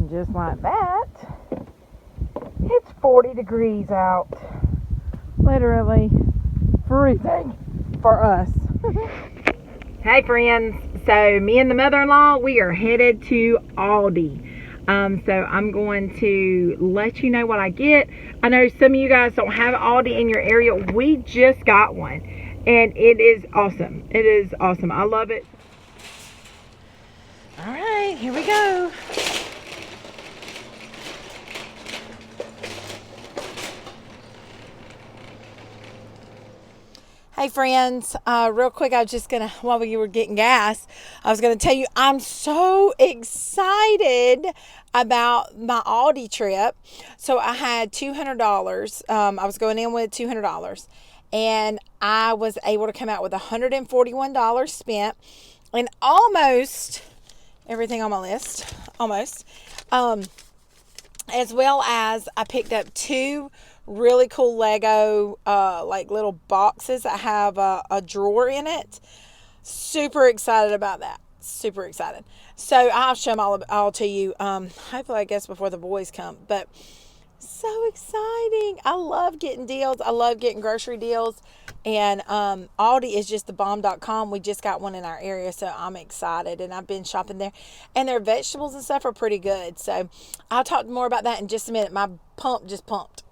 And just like that, it's 40 degrees out. Literally freezing for us. Hey friends, so me and the mother-in-law, we are headed to Aldi. So I'm going to let you know what I get. I know some of you guys don't have Aldi in your area. We just got one, and it is awesome. It is awesome. I love it. All right, here we go. Hey friends, real quick, I was just gonna, while you were getting gas, I was gonna tell you I'm so excited about my Aldi trip. So I had $200. I was going in with $200, and I was able to come out with $141 spent, and almost everything on my list, almost. As well as I picked up two really cool Lego like little boxes that have a drawer in it. Super excited about that. Super excited. So I'll show them all to you. Hopefully, I guess before the boys come. But so exciting. I love getting deals. I love getting grocery deals. And Aldi is just the bomb.com. We just got one in our area, so I'm excited. And I've been shopping there. And their vegetables and stuff are pretty good. So I'll talk more about that in just a minute. My pump just pumped.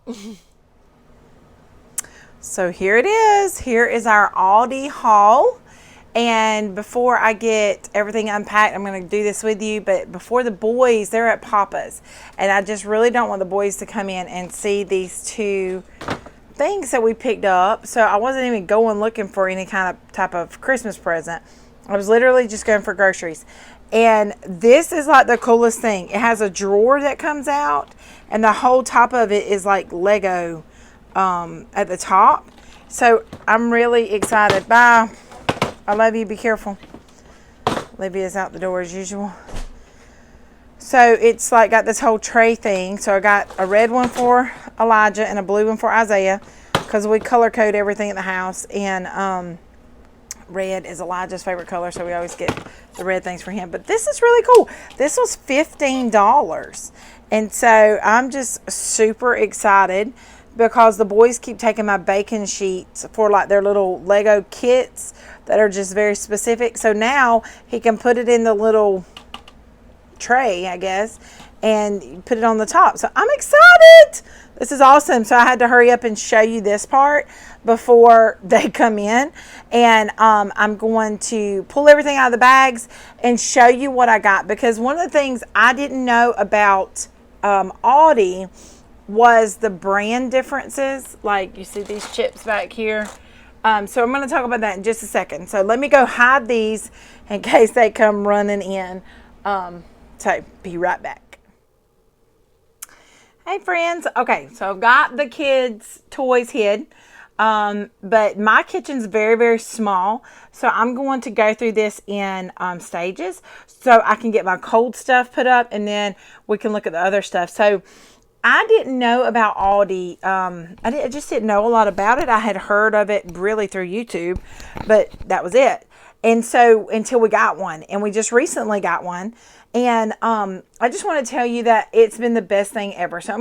So here it is. Here is our Aldi haul. And before I get everything unpacked, I'm going to do this with you. But before the boys, they're at Papa's. And I just really don't want the boys to come in and see these two things that we picked up. So I wasn't even going looking for any kind of type of Christmas present. I was literally just going for groceries. And this is like the coolest thing. It has a drawer that comes out, and the whole top of it is like Lego at the top. So I'm really excited. Bye. I love you. Be careful. Olivia's out the door as usual. So it's like got this whole tray thing. So I got a red one for Elijah and a blue one for Isaiah, because we color code everything at the house. And red is Elijah's favorite color, so we always get the red things for him. But this is really cool. This was $15. And so I'm just super excited, because the boys keep taking my baking sheets for like their little Lego kits that are just very specific. So now he can put it in the little tray, I guess, and put it on the top. So I'm excited. This is awesome. So I had to hurry up and show you this part before they come in. And I'm going to pull everything out of the bags and show you what I got, because one of the things I didn't know about Aldi was the brand differences. Like you see these chips back here. So I'm going to talk about that in just a second. So let me go hide these in case they come running in. So be right back. Hey friends. Okay, so I've got the kids' toys hid. But my kitchen's very, very small. So I'm going to go through this in stages, so I can get my cold stuff put up, and then we can look at the other stuff. So I didn't know about Aldi. I just didn't know a lot about it. I had heard of it really through YouTube, but that was it. And so until we got one, and we just recently got one. And I just want to tell you that it's been the best thing ever. So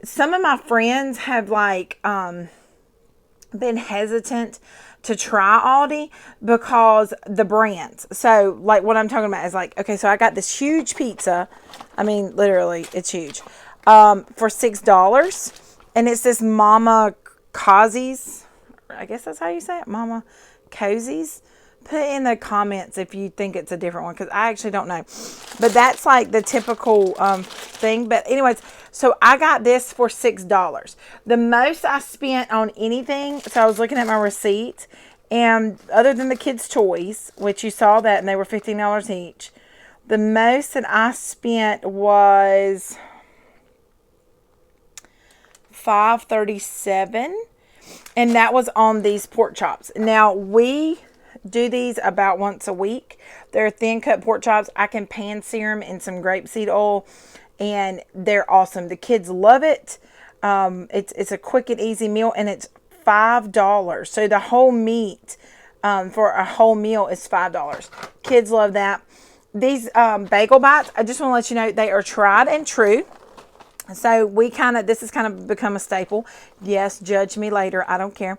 some of my friends have like been hesitant to try Aldi because the brands. So like what I'm talking about is like, okay, so I got this huge pizza. I mean, literally, it's huge. For $6, and it's this Mama Cozy's. I guess that's how you say it, Mama Cozy's. Put in the comments if you think it's a different one, because I actually don't know. But that's like the typical thing. But anyways, so I got this for $6. The most I spent on anything, so I was looking at my receipt, and other than the kids' toys, which you saw that, and they were $15 each, the most that I spent was $5.37, and that was on these pork chops. Now we do these about once a week. They're thin cut pork chops. I can pan sear them in some grapeseed oil, and they're awesome. The kids love it. It's a quick and easy meal, and it's $5. So the whole meat for a whole meal is $5. Kids love that. These bagel bites, I just want to let you know, they are tried and true. So this has kind of become a staple. Yes, judge me later. I don't care.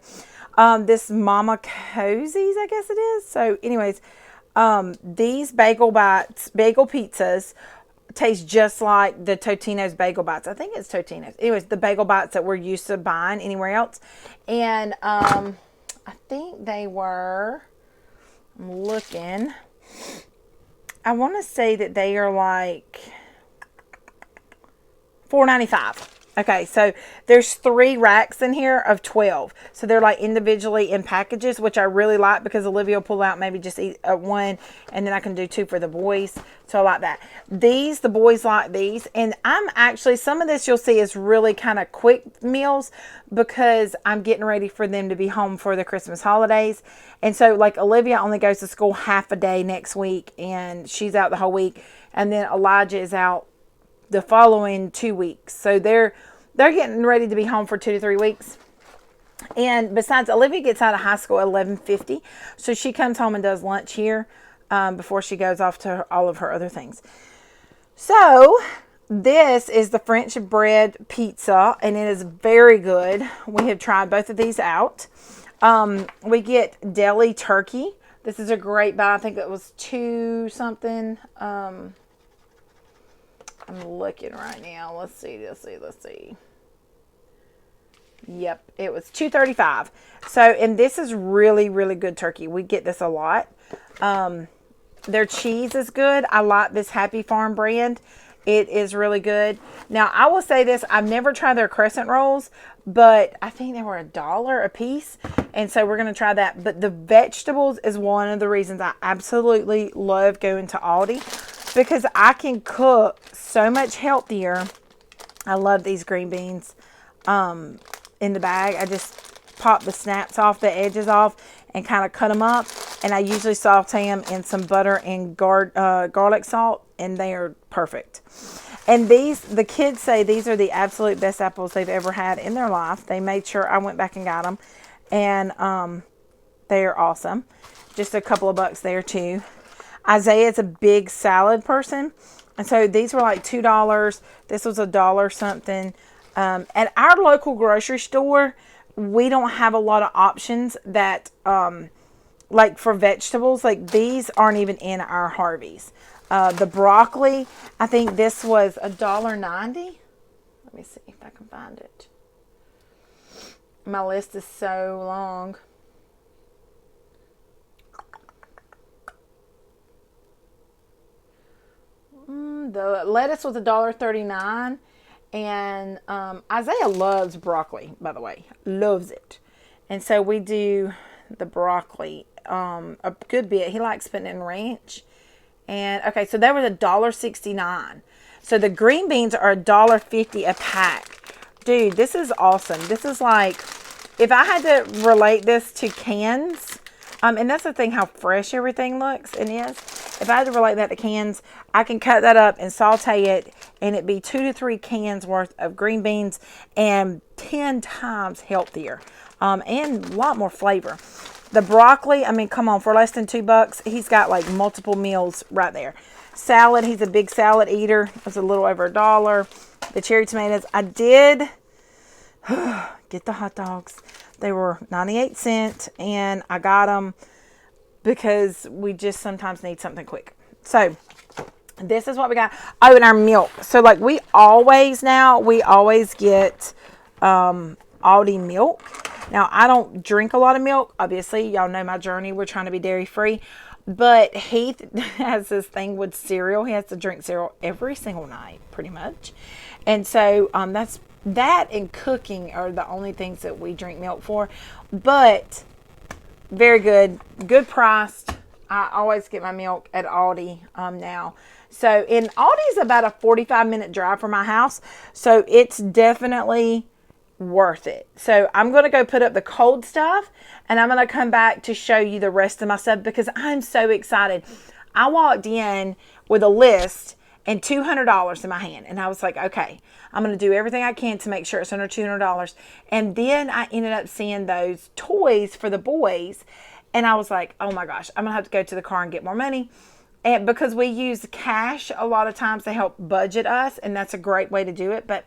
This Mama Cozy's, I guess it is. So anyways, these bagel bites, bagel pizzas, taste just like the Totino's bagel bites. I think it's Totino's. Anyways, the bagel bites that we're used to buying anywhere else. And I think they were, I'm looking, I want to say that they are like $4.95. Okay, so there's 3 racks in here of 12. So they're like individually in packages, which I really like because Olivia will pull out maybe just eat one, and then I can do 2 for the boys. So I like that. These, the boys like these. And I'm actually, some of this you'll see is really kind of quick meals because I'm getting ready for them to be home for the Christmas holidays. And so like Olivia only goes to school half a day next week, and she's out the whole week. And then Elijah is out the following 2 weeks. So they're getting ready to be home for 2 to 3 weeks. And besides, Olivia gets out of high school at 11:50. So she comes home and does lunch here before she goes off to all of her other things. So this is the French bread pizza, and it is very good. We have tried both of these out. We get deli turkey. This is a great buy. I think it was 2 something. I'm looking right now. Let's see. Yep, it was $2.35. So, and this is really, really good turkey. We get this a lot. Their cheese is good. I like this Happy Farm brand. It is really good. Now, I will say this. I've never tried their crescent rolls, but I think they were $1 a piece. And so we're going to try that. But the vegetables is one of the reasons I absolutely love going to Aldi, because I can cook so much healthier. I love these green beans in the bag. I just pop the snaps off, the edges off, and kind of cut them up. And I usually saute them in some butter and garlic salt, and they are perfect. And these, the kids say these are the absolute best apples they've ever had in their life. They made sure I went back and got them. And they are awesome. Just a couple of bucks there too. Isaiah's a big salad person. And so these were like $2. This was $1 something. At our local grocery store, we don't have a lot of options that, like for vegetables, like these aren't even in our Harveys. The broccoli, I think this was $1.90. Let me see if I can find it. My list is so long. The lettuce was $1.39. And Isaiah loves broccoli, by the way. Loves it. And so we do the broccoli a good bit. He likes putting in ranch. And okay, so that was $1.69. So the green beans are $1.50 a pack. Dude, this is awesome. This is like, if I had to relate this to cans, and that's the thing, how fresh everything looks and is. If I had to relate that to cans, I can cut that up and saute it, and it'd be 2 to 3 cans worth of green beans and 10 times healthier, and a lot more flavor. The broccoli, I mean, come on, for less than $2, he's got like multiple meals right there. Salad, he's a big salad eater. It was a little over $1. The cherry tomatoes, I did get the hot dogs. They were 98 cents, and I got them because we just sometimes need something quick. So this is what we got. Oh, and our milk. So like we always get Aldi milk. Now I don't drink a lot of milk. Obviously, y'all know my journey. We're trying to be dairy free. But Heath has this thing with cereal. He has to drink cereal every single night, pretty much. And so that and cooking are the only things that we drink milk for. But very good priced. I always get my milk at Aldi now. So in Aldi is about a 45-minute drive from my house. So it's definitely worth it. So I'm going to go put up the cold stuff, and I'm going to come back to show you the rest of my stuff because I'm so excited. I walked in with a list and $200 in my hand, and I was like, okay, I'm going to do everything I can to make sure it's under $200. And then I ended up seeing those toys for the boys, and I was like, oh my gosh, I'm going to have to go to the car and get more money. And because we use cash a lot of times to help budget us, and that's a great way to do it. But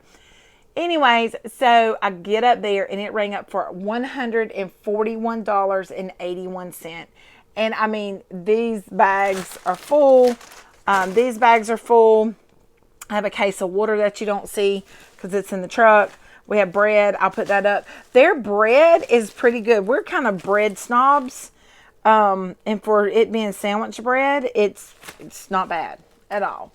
anyways, so I get up there and it rang up for $141.81. And I mean, these bags are full. These bags are full. I have a case of water that you don't see because it's in the truck. We have bread. I'll put that up. Their bread is pretty good. We're kind of bread snobs. And for it being sandwich bread, it's not bad at all.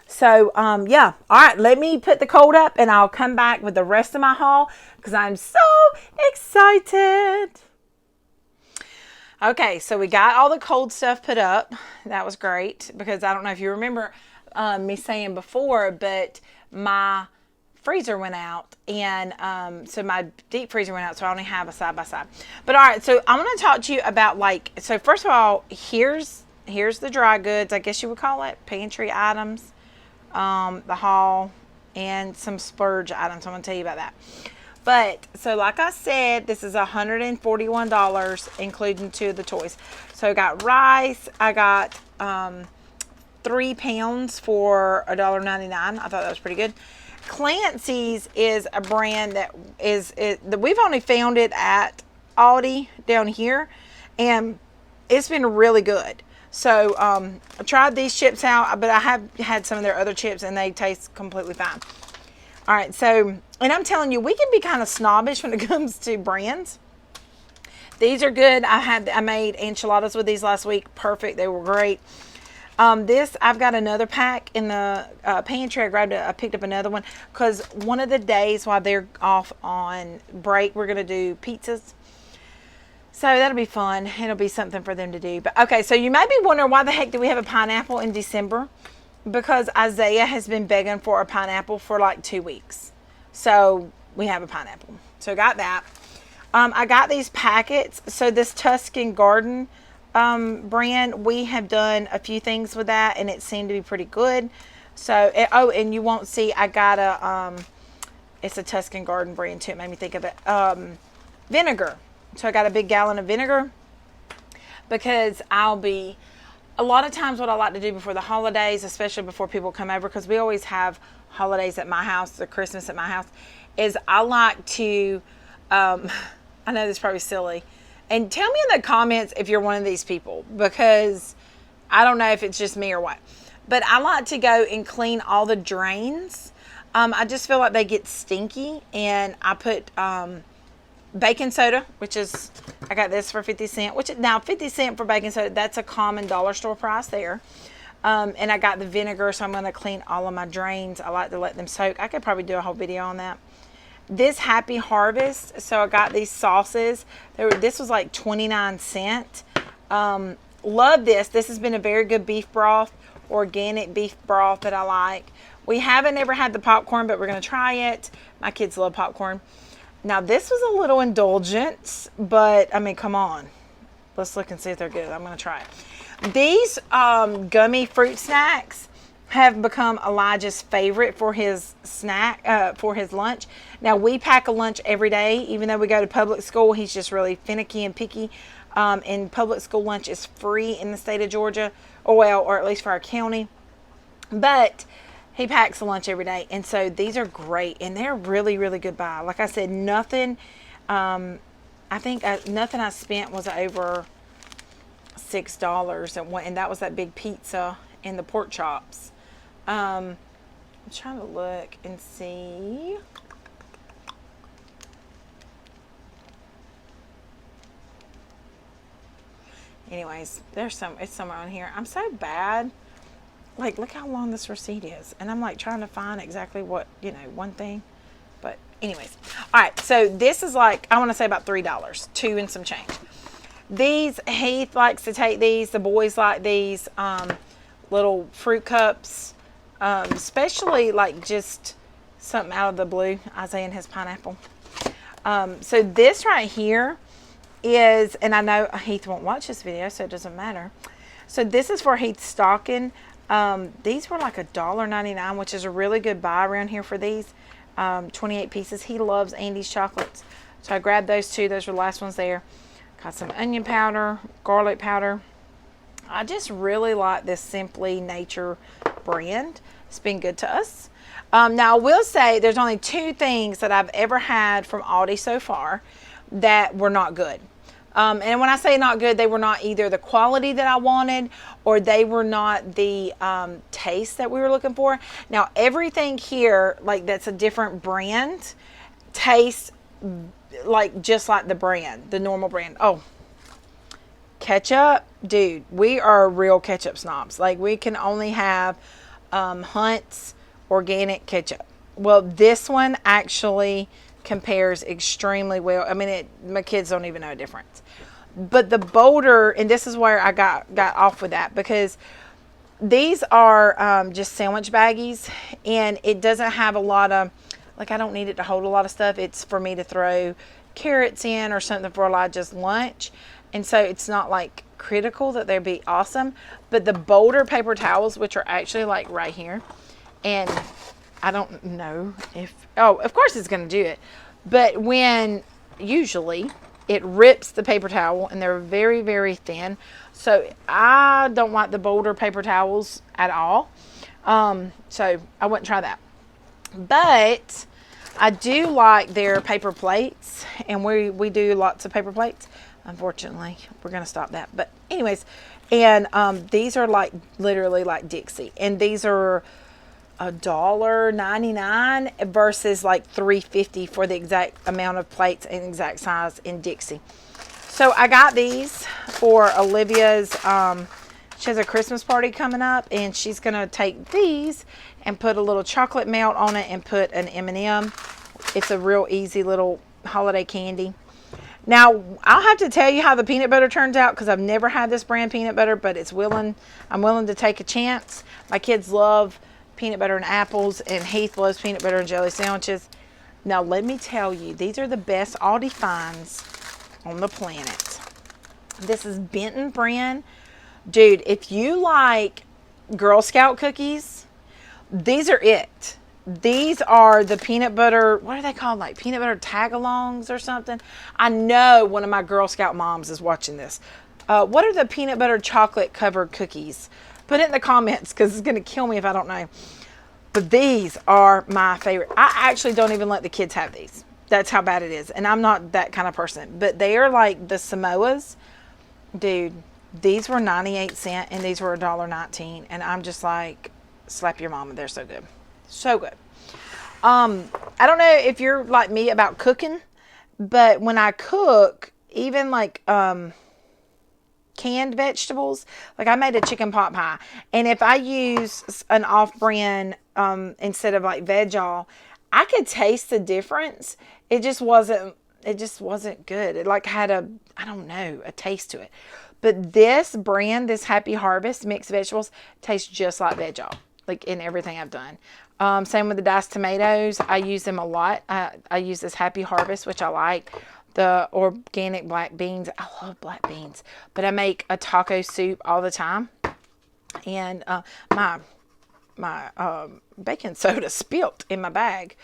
So, yeah. All right. Let me put the cold up and I'll come back with the rest of my haul because I'm so excited. Okay. So we got all the cold stuff put up. That was great because I don't know if you remember, me saying before, but my freezer went out, and so my deep freezer went out, so I only have a side by side. But all right, so I'm going to talk to you about, like, so first of all, here's the dry goods, I guess you would call it, pantry items, the haul, and some splurge items. I'm going to tell you about that. But so like I said, this is $141, including 2 of the toys. So I got rice. I got 3 pounds for $1.99. I thought that was pretty good. Clancy's is a brand that we've only found it at Aldi down here, and it's been really good. So I tried these chips out, but I have had some of their other chips and they taste completely fine. All right, so, and I'm telling you, we can be kind of snobbish when it comes to brands. These are good. I made enchiladas with these last week. Perfect. They were great. I've got another pack in the pantry. I picked up another one because one of the days while they're off on break, we're going to do pizzas. So that'll be fun. It'll be something for them to do. But okay, so you may be wondering why the heck do we have a pineapple in December? Because Isaiah has been begging for a pineapple for like 2 weeks. So we have a pineapple. So I got that. I got these packets. So this Tuscan Garden brand, we have done a few things with that and it seemed to be pretty good. So and you won't see, I got it's a Tuscan Garden brand too. It made me think of it. Vinegar. So I got a big gallon of vinegar because a lot of times what I like to do before the holidays, especially before people come over, because we always have holidays at my house, or Christmas at my house, is I like to I know this is probably silly. And tell me in the comments if you're one of these people, because I don't know if it's just me or what. But I like to go and clean all the drains. I just feel like they get stinky. And I put baking soda, which is, I got this for 50 cents. Which now 50 cents for baking soda, that's a common dollar store price there. And I got the vinegar, so I'm going to clean all of my drains. I like to let them soak. I could probably do a whole video on that. This Happy Harvest, so I got these sauces. This was like 29 cents. Love this. This has been a very good beef broth, organic beef broth that I like. We haven't ever had the popcorn, but we're going to try it. My kids love popcorn. Now, this was a little indulgent, but, I mean, come on. Let's look and see if they're good. I'm going to try it. These gummy fruit snacks have become Elijah's favorite for his snack, for his lunch. Now, we pack a lunch every day. Even though we go to public school, he's just really finicky and picky. And public school lunch is free in the state of Georgia, or at least for our county. But he packs a lunch every day. And so these are great. And they're really, really good buy. Like I said, nothing, I think nothing I spent was over $6. And that was that big pizza and the pork chops. I'm trying to look and see. Anyways, it's somewhere on here. I'm so bad. Like, look how long this receipt is. And I'm like trying to find exactly what, one thing. But anyways. All right. So this is like, I want to say about $3, 2 and some change. These, Heath likes to take these. The boys like these little fruit cups. Especially like just something out of the blue. Isaiah and his pineapple. So this right here is, and I know Heath won't watch this video, so it doesn't matter. So this is for Heath's stocking. These were like $1.99, which is a really good buy around here for these. 28 pieces. He loves Andy's chocolates. So I grabbed those 2. Those were the last ones there. Got some onion powder, garlic powder. I just really like this Simply Nature brand. It's been good to us. Now, I will say there's only 2 things that I've ever had from Aldi so far that were not good. And when I say not good, they were not either the quality that I wanted or they were not the taste that we were looking for. Now, everything here, like that's a different brand, tastes like just like the brand, the normal brand. Oh, ketchup, dude, we are real ketchup snobs. Like we can only have Hunt's organic ketchup. Well, this one actually compares extremely well. I mean, my kids don't even know a difference. But the Boulder, and this is where I got off with that, because these are just sandwich baggies, and it doesn't have a lot of, like I don't need it to hold a lot of stuff. It's for me to throw carrots in or something for Elijah's lunch. And so it's not like critical that they'd be awesome. But the Boulder paper towels, which are actually like right here, and I don't know if, oh, of course it's going to do it. But when usually it rips the paper towel, and they're very, very thin. So I don't like the Boulder paper towels at all. So I wouldn't try that. But I do like their paper plates, and we do lots of paper plates. Unfortunately, we're going to stop that. But anyways, and these are like literally like Dixie, and these are $1.99 versus like $3.50 for the exact amount of plates and exact size in Dixie. So I got these for Olivia's. She has a Christmas party coming up, and she's going to take these and put a little chocolate melt on it and put an M&M. It's a real easy little holiday candy. Now, I'll have to tell you how the peanut butter turns out, because I've never had this brand peanut butter, but I'm willing to take a chance. My kids love peanut butter and apples, and Heath loves peanut butter and jelly sandwiches. Now, let me tell you, these are the best Aldi finds on the planet. This is Benton brand. Dude, if you like Girl Scout cookies, these are it. These are the peanut butter, what are they called? Like peanut butter tag-alongs or something. I know one of my Girl Scout moms is watching this. What are the peanut butter chocolate covered cookies? Put it in the comments, because it's going to kill me if I don't know. But these are my favorite. I actually don't even let the kids have these. That's how bad it is. And I'm not that kind of person. But they are like the Samoas. Dude, these were 98 cents and these were $1.19. And I'm just like, slap your mama. They're so good. So good. I don't know if you're like me about cooking, but when I cook, even like canned vegetables, like I made a chicken pot pie, and if I use an off-brand instead of like Veg-All, I could taste the difference. It just wasn't good. It like had a, I don't know, a taste to it. But this brand, this Happy Harvest mixed vegetables, tastes just like Veg-All, like in everything I've done. Same with the diced tomatoes. I use them a lot. I use this Happy Harvest, which I like. The organic black beans. I love black beans. But I make a taco soup all the time. And my baking soda spilt in my bag.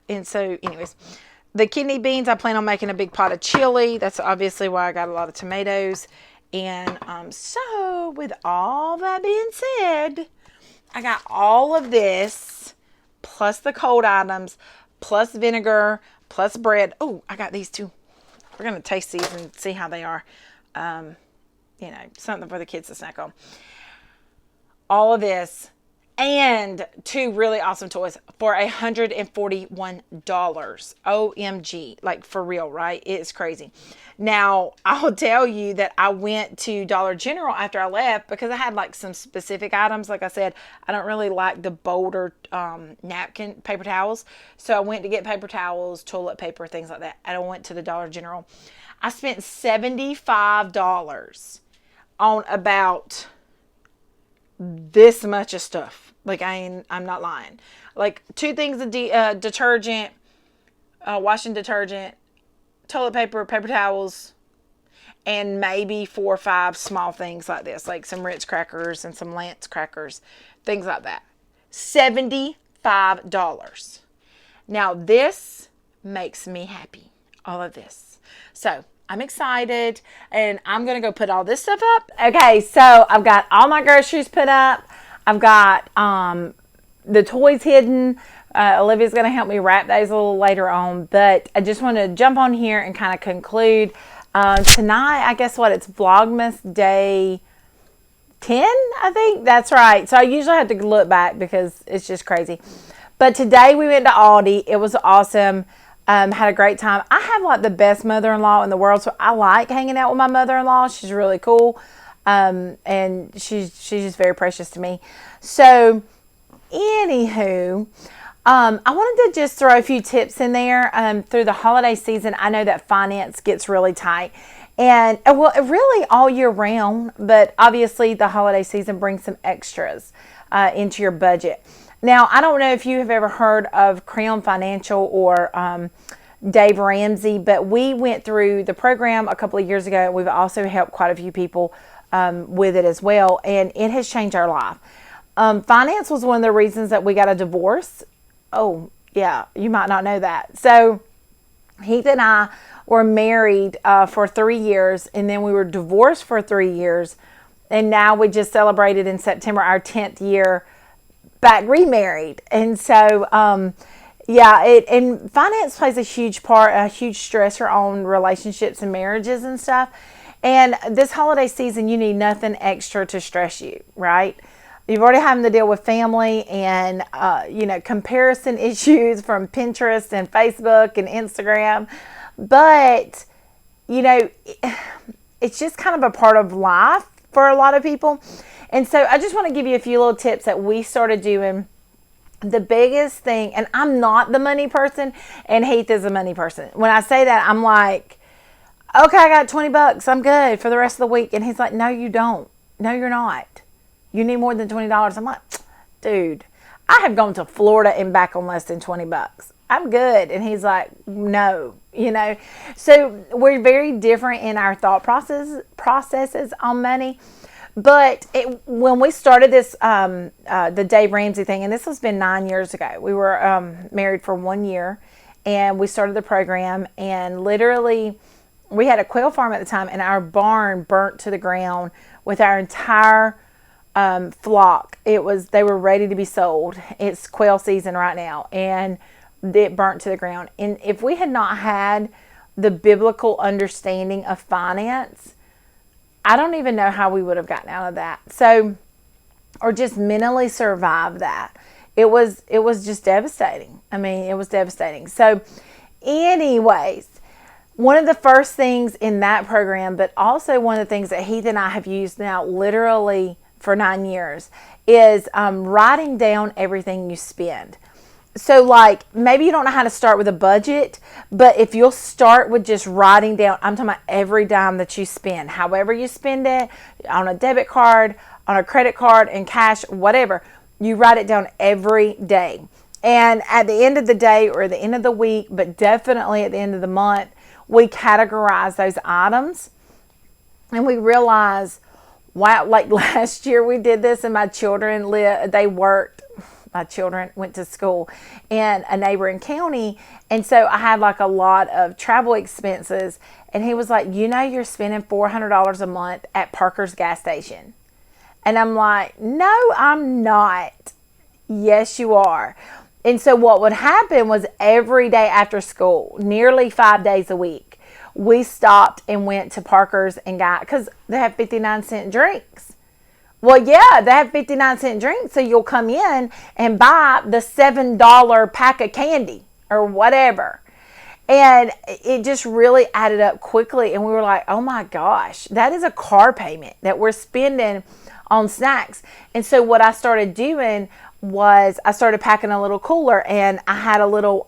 And so, anyways, the kidney beans, I plan on making a big pot of chili. That's obviously why I got a lot of tomatoes. And so, with all that being said, I got all of this, plus the cold items, plus vinegar, plus bread. Oh, I got these too. We're going to taste these and see how they are. You know, something for the kids to snack on. All of this and 2 really awesome toys for $141. OMG. Like, for real, right? It's crazy. Now, I'll tell you that I went to Dollar General after I left because I had like some specific items. Like I said, I don't really like the Boulder napkin paper towels. So I went to get paper towels, toilet paper, things like that. And I went to the Dollar General. I spent $75 on about this much of stuff. Like, I'm not lying. Like 2 things of detergent, washing detergent, toilet paper, paper towels, and maybe 4 or 5 small things like this, like some Ritz crackers and some Lance crackers, things like that. $75. Now, this makes me happy. All of this. So, I'm excited, and I'm going to go put all this stuff up. Okay, so I've got all my groceries put up. I've got the toys hidden. Olivia's going to help me wrap those a little later on, but I just want to jump on here and kind of conclude. Tonight, I guess it's Vlogmas Day 10, I think. That's right. So I usually have to look back because it's just crazy. But today we went to Aldi. It was awesome. Had a great time. I have like the best mother-in-law in the world, so I like hanging out with my mother-in-law. She's really cool, and she's just very precious to me. So, anywho, I wanted to just throw a few tips in there. Through the holiday season, I know that finance gets really tight, and well, really all year round. But obviously, the holiday season brings some extras into your budget. Now, I don't know if you have ever heard of Crown Financial or Dave Ramsey, but we went through the program a couple of years ago, and we've also helped quite a few people with it as well, and it has changed our life. Finance was one of the reasons that we got a divorce. Oh, yeah, you might not know that. So, Heath and I were married for 3 years, and then we were divorced for 3 years, and now we just celebrated in September our 10th year back remarried. And so and finance plays a huge part, a huge stressor on relationships and marriages and stuff. And this holiday season, you need nothing extra to stress you, right? You've already having to deal with family and comparison issues from Pinterest and Facebook and Instagram, but it's just kind of a part of life for a lot of people. And so I just want to give you a few little tips that we started doing. The biggest thing, and I'm not the money person, and Heath is a money person. When I say that, I'm like, okay, I got $20. I'm good for the rest of the week. And he's like, no, you don't. No, you're not. You need more than $20. I'm like, dude, I have gone to Florida and back on less than $20. I'm good. And he's like, no, So we're very different in our thought processes on money. But when we started this, the Dave Ramsey thing, and this has been 9 years ago. We were married for 1 year, and we started the program. And literally, we had a quail farm at the time, and our barn burnt to the ground with our entire flock. They were ready to be sold. It's quail season right now, and it burnt to the ground. And if we had not had the biblical understanding of finance, I don't even know how we would have gotten out of that. So, or just mentally survive that. It was just devastating. I mean, it was devastating. So, anyways, one of the first things in that program, but also one of the things that Heath and I have used now literally for 9 years, is writing down everything you spend. So like, maybe you don't know how to start with a budget, but if you'll start with just writing down, I'm talking about every dime that you spend, however you spend it, on a debit card, on a credit card, in cash, whatever, you write it down every day. And at the end of the day or the end of the week, but definitely at the end of the month, we categorize those items, and we realize, wow, like last year we did this, and my children my children went to school in a neighboring county, and so I had like a lot of travel expenses, and he was like, you're spending $400 a month at Parker's gas station. And I'm like, no, I'm not. Yes, you are. And so what would happen was every day after school, nearly 5 days a week, we stopped and went to Parker's and got, because they have 59-cent drinks. Well, yeah, they have 59-cent drinks, so you'll come in and buy the $7 pack of candy or whatever. And it just really added up quickly, and we were like, oh my gosh, that is a car payment that we're spending on snacks. And so what I started doing was I started packing a little cooler, and I had a little,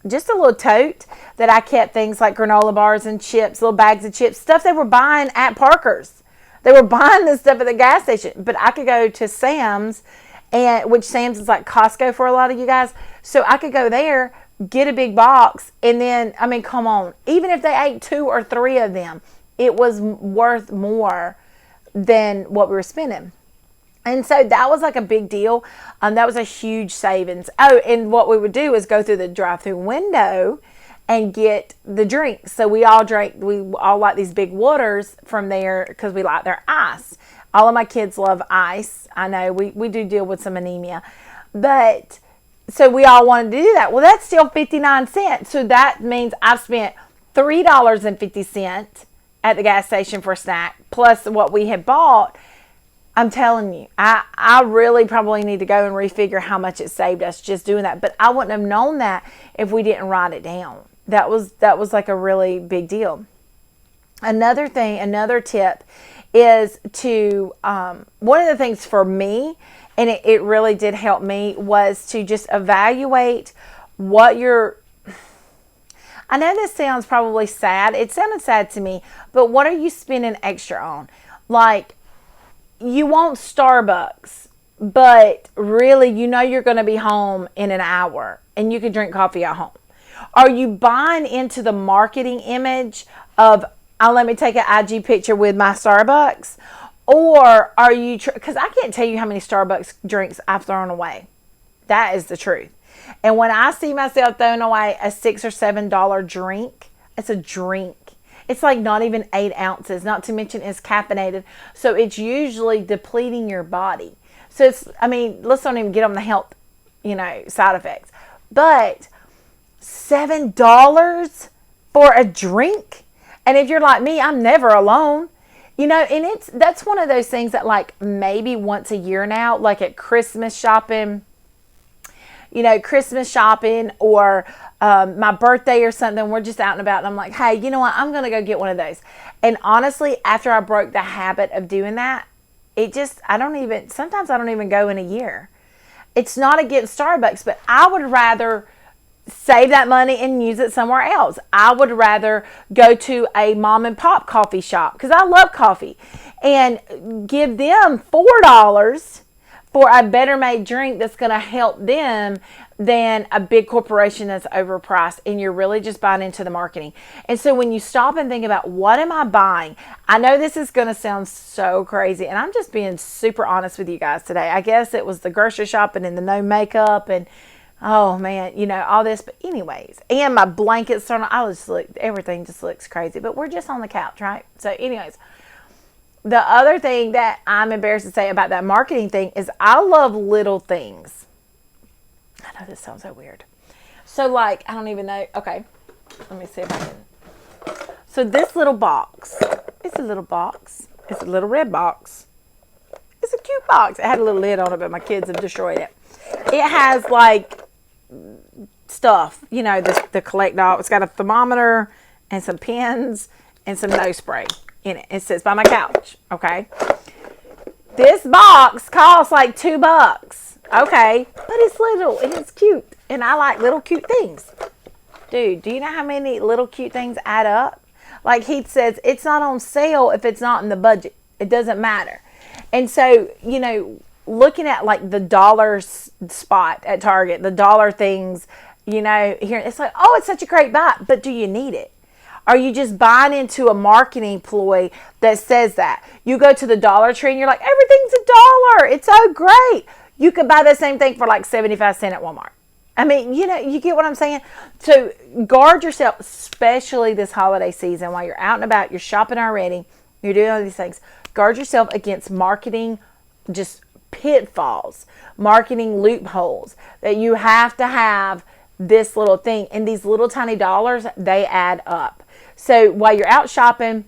just a little tote that I kept things like granola bars and chips, little bags of chips, stuff they were buying at Parker's. They were buying this stuff at the gas station, but I could go to Sam's, which Sam's is like Costco for a lot of you guys. So I could go there, get a big box, and then, I mean, come on, even if they ate 2 or 3 of them, it was worth more than what we were spending. And so that was like a big deal. That was a huge savings. Oh, and what we would do is go through the drive-through window and get the drinks. So we all like these big waters from there because we like their ice. All of my kids love ice. I know we do deal with some anemia. But so we all wanted to do that. Well, that's still 59 cents. So that means I've spent $3.50 at the gas station for a snack, plus what we had bought. I'm telling you, I really probably need to go and refigure how much it saved us just doing that. But I wouldn't have known that if we didn't write it down. That was like a really big deal. Another tip is to, one of the things for me, and it really did help me, was to just evaluate what I know this sounds probably sad. It sounded sad to me, but what are you spending extra on? Like, you want Starbucks, but really, you're going to be home in an hour and you can drink coffee at home. Are you buying into the marketing image of, let me take an IG picture with my Starbucks? Or are you, because I can't tell you how many Starbucks drinks I've thrown away. That is the truth. And when I see myself throwing away a $6 or $7 drink, it's a drink. It's like not even 8 ounces, not to mention it's caffeinated. So it's usually depleting your body. So let's not even get on the health, side effects. But $7 for a drink? And if you're like me, I'm never alone. And that's one of those things that like maybe once a year now, like at Christmas shopping, or my birthday or something, we're just out and about and I'm like, hey, you know what? I'm going to go get one of those. And honestly, after I broke the habit of doing that, sometimes I don't even go in a year. It's not against Starbucks, but I would rather save that money and use it somewhere else. I would rather go to a mom and pop coffee shop because I love coffee and give them $4 for a better made drink that's going to help them than a big corporation that's overpriced, and you're really just buying into the marketing. And so when you stop and think about, what am I buying? I know this is going to sound so crazy, and I'm just being super honest with you guys today. I guess it was the grocery shopping and the no makeup and, oh man, all this. But anyways, and my blankets thrown on. Everything just looks crazy, but we're just on the couch, right? So anyways, the other thing that I'm embarrassed to say about that marketing thing is I love little things. I know this sounds so weird. So like, I don't even know. Okay, let me see if I can. So this little box, it's a little box. It's a little red box. It's a cute box. It had a little lid on it, but my kids have destroyed it. It has like stuff, the collect all. It's got a thermometer and some pens and some nose spray in it. It sits by my couch. Okay. This box costs like $2. Okay. But it's little and it's cute. And I like little cute things. Dude, do you know how many little cute things add up? Like Heath says, it's not on sale if it's not in the budget. It doesn't matter. And so, looking at like the dollar spot at Target, the dollar things, here, it's like, oh, it's such a great buy. But do you need it? Are you just buying into a marketing ploy that says that? You go to the Dollar Tree and you're like, everything's $1. It's so great. You could buy the same thing for like 75 cents at Walmart. I mean, you get what I'm saying? So guard yourself, especially this holiday season while you're out and about, you're shopping already, you're doing all these things. Guard yourself against marketing just pitfalls, marketing loopholes that you have to have this little thing. And these little tiny dollars, they add up. So while you're out shopping,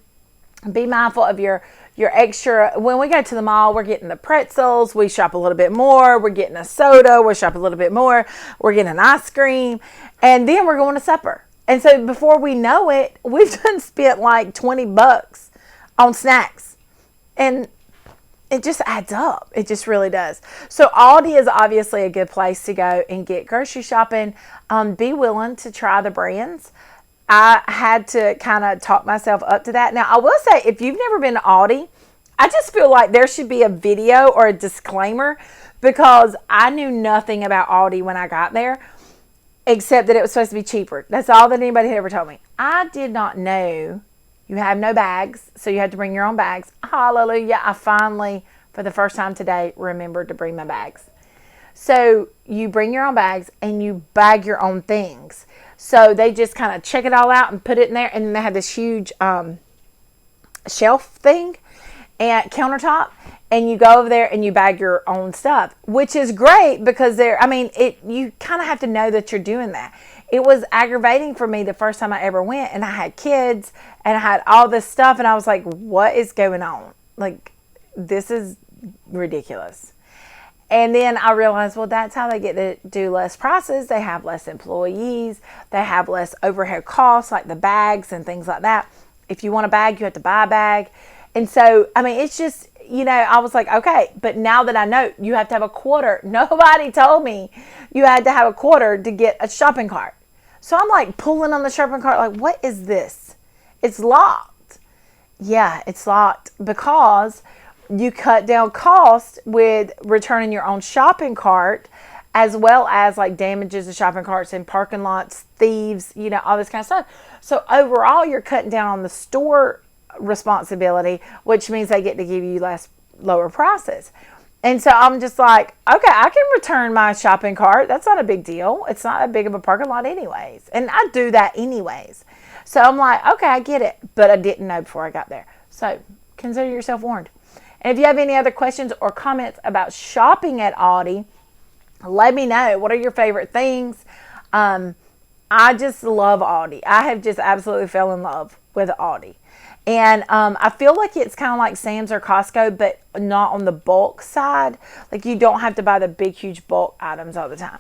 be mindful of your extra. When we go to the mall, we're getting the pretzels. We shop a little bit more. We're getting a soda. We shop a little bit more. We're getting an ice cream. And then we're going to supper. And so before we know it, we've done spent like $20 on snacks. And it just adds up. It just really does. So Aldi is obviously a good place to go and get grocery shopping. Be willing to try the brands. I had to kind of talk myself up to that. Now, I will say, if you've never been to Aldi, I just feel like there should be a video or a disclaimer, because I knew nothing about Aldi when I got there, except that it was supposed to be cheaper. That's all that anybody had ever told me. I did not know you have no bags, so you had to bring your own bags. Hallelujah. I finally, for the first time today, remembered to bring my bags. So you bring your own bags and you bag your own things. So they just kind of check it all out and put it in there. And then they have this huge shelf thing and countertop. And you go over there and you bag your own stuff, which is great because you kind of have to know that you're doing that. It was aggravating for me the first time I ever went, and I had kids and I had all this stuff, and I was like, what is going on? Like, this is ridiculous. And then I realized, well, that's how they get to do less prices. They have less employees. They have less overhead costs, like the bags and things like that. If you want a bag, you have to buy a bag. And so, it's just, I was like, okay, but now that I know you have to have a quarter, nobody told me you had to have a quarter to get a shopping cart. So I'm like pulling on the shopping cart, like, what is this? It's locked. Yeah, it's locked because you cut down cost with returning your own shopping cart, as well as like damages to shopping carts in parking lots, thieves, all this kind of stuff. So overall, you're cutting down on the store responsibility, which means they get to give you lower prices. And so I'm just like, okay, I can return my shopping cart. That's not a big deal. It's not that big of a parking lot anyways. And I do that anyways. So I'm like, okay, I get it. But I didn't know before I got there. So consider yourself warned. And if you have any other questions or comments about shopping at Aldi, let me know. What are your favorite things? I just love Aldi. I have just absolutely fell in love with Aldi. And I feel like it's kind of like Sam's or Costco, but not on the bulk side. Like, you don't have to buy the big, huge bulk items all the time.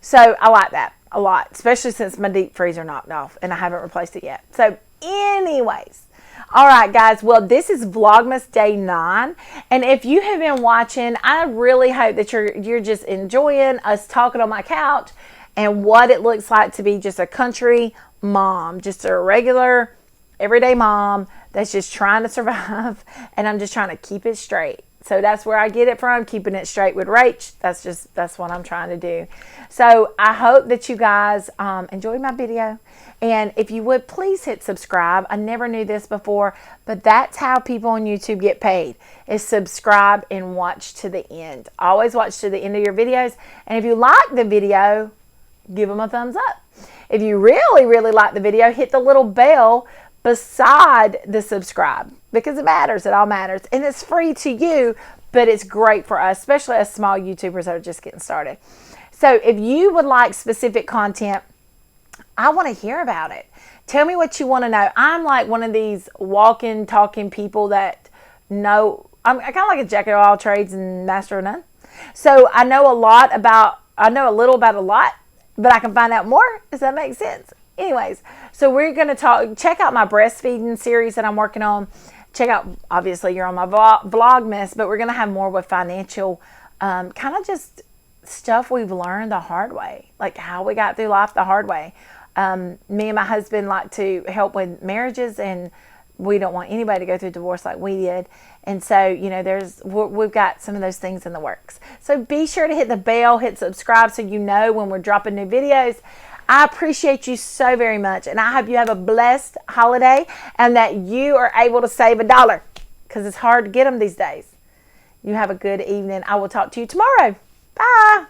So I like that a lot, especially since my deep freezer knocked off and I haven't replaced it yet. So anyways, all right, guys. Well, this is Vlogmas Day 9. And if you have been watching, I really hope that you're just enjoying us talking on my couch and what it looks like to be just a country mom, just a regular everyday mom that's just trying to survive, and I'm just trying to keep it straight. So that's where I get it from, keeping it straight with Rach. That's what I'm trying to do. So I hope that you guys enjoyed my video. And if you would, please hit subscribe. I never knew this before, but that's how people on YouTube get paid, is subscribe and watch to the end. Always watch to the end of your videos. And if you like the video, give them a thumbs up. If you really, really like the video, hit the little bell beside the subscribe, because it matters. It all matters, and it's free to you, but it's great for us, especially as small YouTubers that are just getting started. So if you would like specific content, I want to hear about it. Tell me what you want to know. I'm like one of these walking, talking people that know. I'm kind of like a jack of all trades and master of none. So I know a little about a lot, but I can find out more. Does that make sense? Anyways, so we're going to check out my breastfeeding series that I'm working on. Check out, obviously, you're on my Vlogmas, but we're going to have more with financial, kind of just stuff we've learned the hard way, like how we got through life the hard way. Me and my husband like to help with marriages, and we don't want anybody to go through divorce like we did. And so, we've got some of those things in the works. So be sure to hit the bell, hit subscribe so you know when we're dropping new videos. I appreciate you so very much, and I hope you have a blessed holiday and that you are able to save $1, because it's hard to get them these days. You have a good evening. I will talk to you tomorrow. Bye.